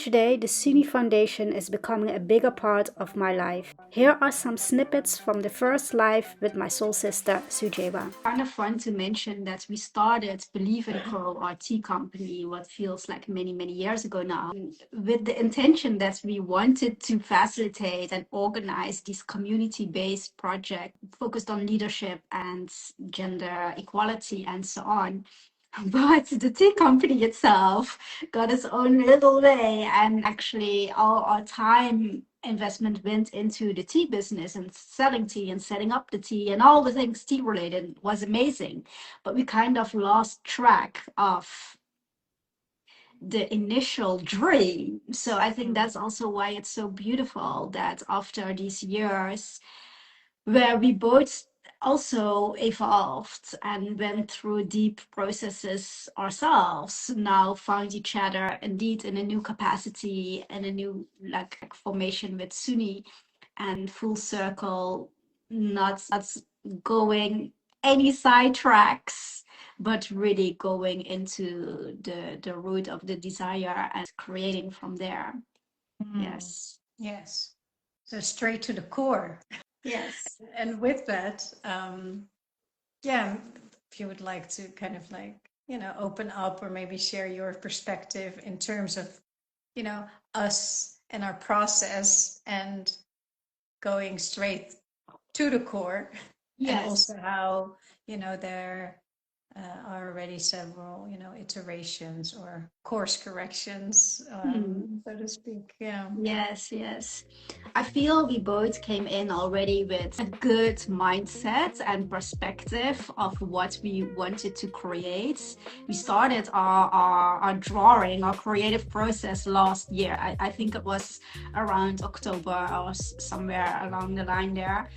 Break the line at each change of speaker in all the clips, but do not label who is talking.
today, the SUNY Foundation is becoming a bigger part of my life. Here are some snippets from the first live with my soul sister, Sujeba. Kind of fun to mention that we started Believe and Co, our tea company, what feels like many, many years ago now, with the intention that we wanted to facilitate and organize this community-based project focused on leadership and gender equality and so on. But the tea company itself got its own little way, and actually, all our time investment went into the tea business and selling tea and setting up the tea and all the things tea related was amazing. But we kind of lost track of the initial dream. So I think that's also why it's so beautiful that after these years, where we both also evolved and went through deep processes ourselves, now found each other indeed in a new capacity and a new like formation with SUNY and full circle, not going any side tracks, but really going into the root of the desire and creating from there. Yes.
Yes. So straight to the core.
Yes.
And with that, yeah, if you would like to kind of like, open up or maybe share your perspective in terms of, us and our process and going straight to the core. And
Yes.
also how, there are already several, iterations or course corrections, so to speak. Yeah.
Yes, yes. I feel we both came in already with a good mindset and perspective of what we wanted to create. We started our drawing, our creative process last year. I think it was around October or somewhere along the line there.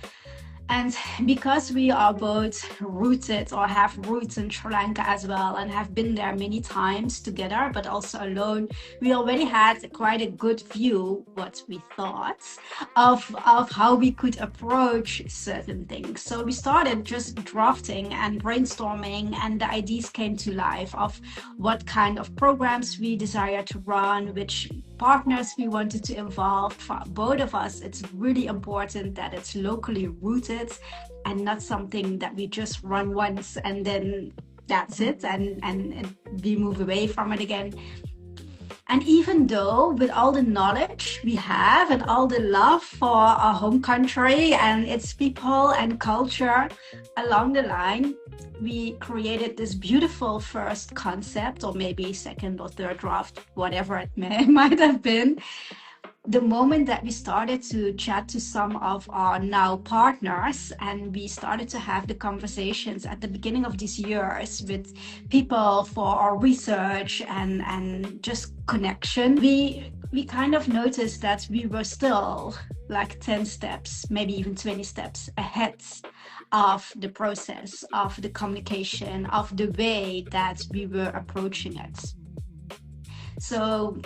And because we are both rooted or have roots in Sri Lanka as well and have been there many times together, but also alone, we already had quite a good view, what we thought, of how we could approach certain things. So we started just drafting and brainstorming, and the ideas came to life of what kind of programs we desire to run, which partners we wanted to involve. For both of us, it's really important that it's locally rooted and not something that we just run once and then that's it and we move away from it again. And even though with all the knowledge we have and all the love for our home country and its people and culture along the line, we created this beautiful first concept, or maybe second or third draft, whatever it might have been. The moment that we started to chat to some of our now partners and we started to have the conversations at the beginning of these years with people for our research and just connection, we kind of noticed that we were still like 10 steps, maybe even 20 steps ahead of the process, of the communication, of the way that we were approaching it. So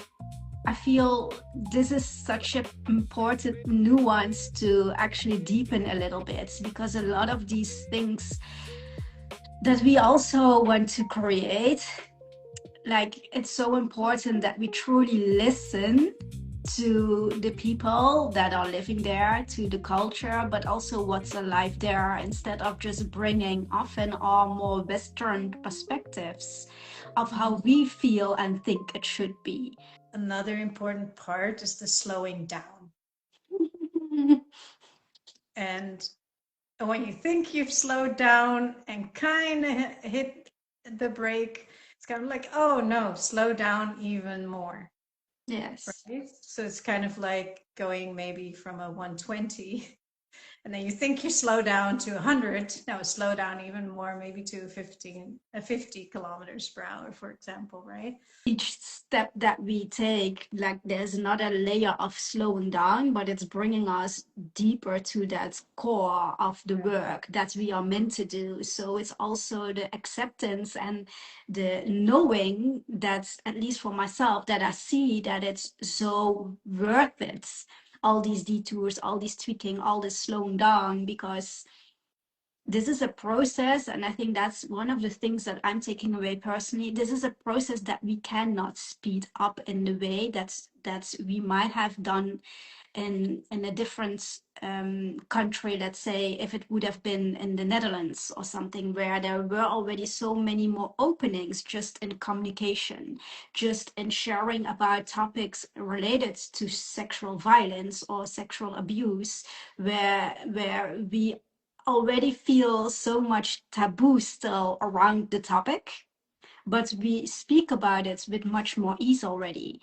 I feel this is such an important nuance to actually deepen a little bit, because a lot of these things that we also want to create, like it's so important that we truly listen to the people that are living there, to the culture, but also what's alive there, instead of just bringing often our more Western perspectives of how we feel and think it should be.
Another important part is the slowing down. And when you think you've slowed down and kind of hit the brake, it's kind of like, oh no, slow down even more.
Yes.
Right? So it's kind of like going maybe from a 120 and then you think you slow down to 100. No, slow down even more, maybe to 50 kilometers per hour, for example, right?
Each step that we take, like there's not a layer of slowing down, but it's bringing us deeper to that core of the work that we are meant to do. So it's also the acceptance and the knowing that, at least for myself, that I see that it's so worth it, all these detours, all this tweaking, all this slowing down, because this is a process, and I think that's one of the things that I'm taking away personally. This is a process that we cannot speed up in the way that we might have done in a different country. Let's say if it would have been in the Netherlands or something, where there were already so many more openings just in communication, just in sharing about topics related to sexual violence or sexual abuse, where we already feel so much taboo still around the topic, but we speak about it with much more ease already.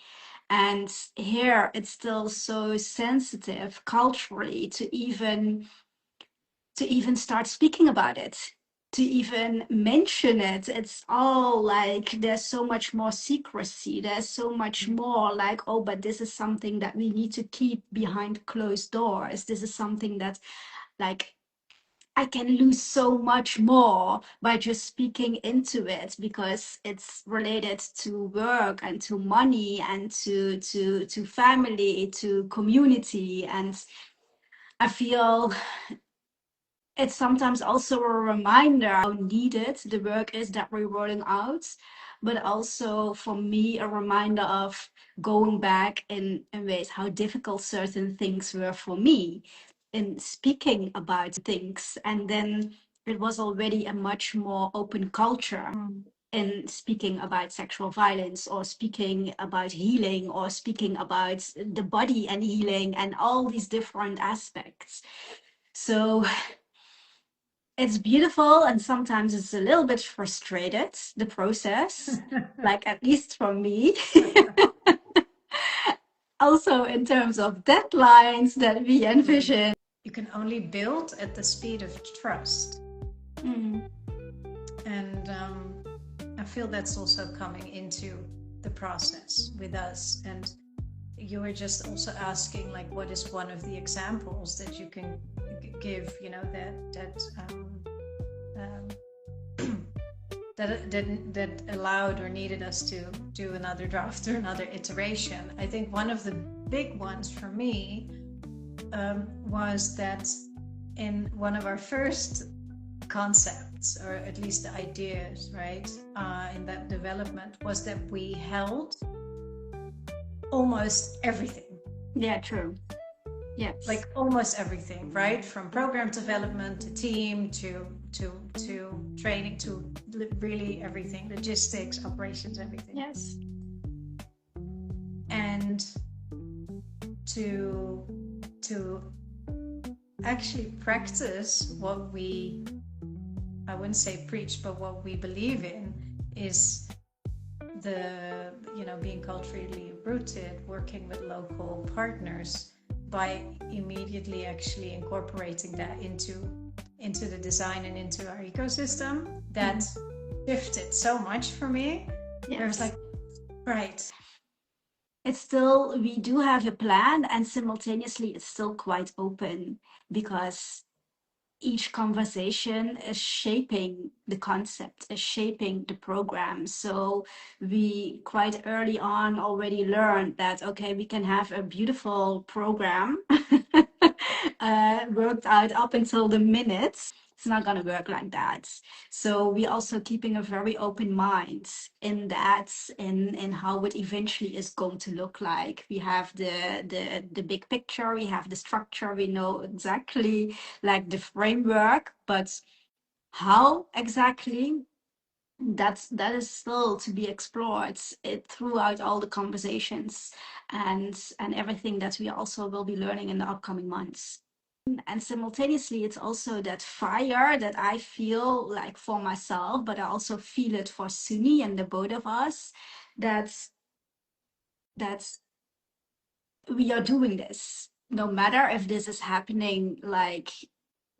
And here it's still so sensitive culturally to even start speaking about it, to even mention it. It's all like there's so much more secrecy. There's so much more like, oh, but this is something that we need to keep behind closed doors. This is something that, like, I can lose so much more by just speaking into it because it's related to work and to money and to family, to community. And I feel it's sometimes also a reminder how needed the work is that we're rolling out, but also for me, a reminder of going back in ways how difficult certain things were for me in speaking about things. And then it was already a much more open culture
Mm.
in speaking about sexual violence or speaking about healing or speaking about the body and healing and all these different aspects. So it's beautiful, and sometimes it's a little bit frustrated, the process, like at least for me. Also, in terms of deadlines that we envision.
You can only build at the speed of trust.
Mm.
And I feel that's also coming into the process with us. And you were just also asking, like, what is one of the examples that you can give, you know, that allowed or needed us to do another draft or another iteration. I think one of the big ones for me was that in one of our first concepts, or at least the ideas, right, in that development, was that we held almost everything.
Yeah, true. Yes.
Like almost everything, right? From program development to team to training to really everything, logistics, operations, everything.
Yes.
And to actually practice what we, I wouldn't say preach, but what we believe in is the, you know, being culturally rooted, working with local partners, by immediately actually incorporating that into the design and into our ecosystem. That shifted so much for me.
Yes.
I was like, right.
It's still, we do have a plan, and simultaneously it's still quite open because each conversation is shaping the concept, is shaping the program. So we quite early on already learned that, okay, we can have a beautiful program worked out up until the minutes. It's not going to work like that. So we also keeping a very open mind in that, in how it eventually is going to look like. We have the big picture, we have the structure, we know exactly like the framework, but how exactly, that is still to be explored throughout all the conversations and everything that we also will be learning in the upcoming months. And simultaneously, it's also that fire that I feel like for myself, but I also feel it for Suni and the both of us, that's we are doing this. No matter if this is happening like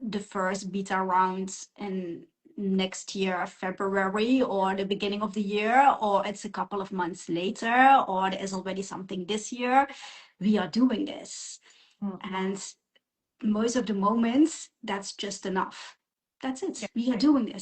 the first beta round in next year, February, or the beginning of the year, or it's a couple of months later, or there is already something this year, we are doing this. And most of the moments, that's just enough. That's it. We are doing this.